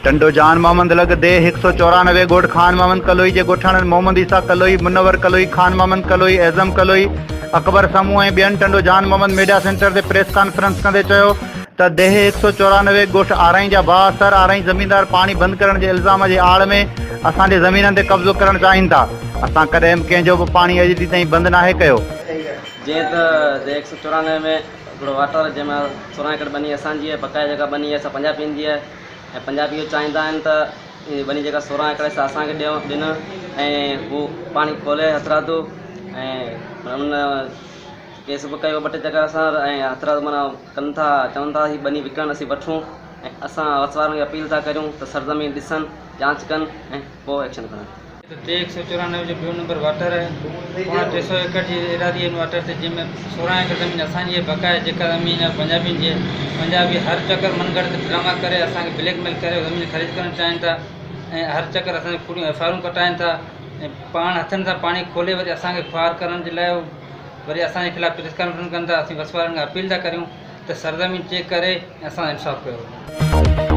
टंडो जान मोहम्मद लग दे 194 गोट खान मोहम्मद कलोई जे गोठाणन मोहम्मद ईसा कलोई, मुनवर कलोई, खान मोहम्मद कलोई, एज़म कलोई, अकबर समूह ऐं ॿियनि टंडो जान मोहम्मद मीडिया सेंटर ते प्रेस कॉन्फ्रेंस कंदे चयो त देह 194 गोठ आरई जा बाअसर आरई ज़मीनदार पाणी बंदि करण जे इल्ज़ाम जे आड़ में असांजे ज़मीननि ते कब्ज़ो करणु चाहिनि था। असां कॾहिं बि कंहिंजो बि पाणी अॼु ॾींहुं ताईं बंदि नाहे कयो। जीअं त 194 में हिकिड़ो वाटर जंहिंमें 16 एकड़ बनी असांजी आहे, बक़ाया जॻह बनी असां पंजाबीनि जी आहे ऐं पंजाबी इहो चाहींदा आहिनि त हीअ बनी जॻह 16 एकड़ सां असांखे ॾिन ऐं हू पाणी खोले हथरादो ऐं उन केस बि कयो 2 टे जॻह असां ऐं हथरादो माना कनि था, चवनि था हीअ बनी विकिणणु असीं वठूं ऐं असां वसवारनि खे अपील था करियूं त सरज़मीन ॾिसनि, जांच कनि ऐं पोइ एक्शन खणनि। तो 194 जो 2 नंबर वाटर है, 300 एकड़ की इरादी वाटर से जिनमें 16 एकड़ ज़मीन असांजी है, बक़ाया जेका ज़मीन है पंजाबी जी है। पंजाबी हर चक्कर मनगढ़ से ड्रामा करे असांखे ब्लैकमेल करे ज़मीन ख़रीद करणु चाहिनि था ऐं हर चक्कर असांखे पूरी एफआईआरूं कटाइनि था ऐं पाण हथनि सां पाणी खोले वरी असांखे ख्वार करण जे लाइ वरी असांजे ख़िलाफ़ प्रेस कॉन्फ्रेंस कनि था। असीं वसवारनि खां अपील था करियूं त सरज़मीन चेक करे असां इंसाफ़ कयो।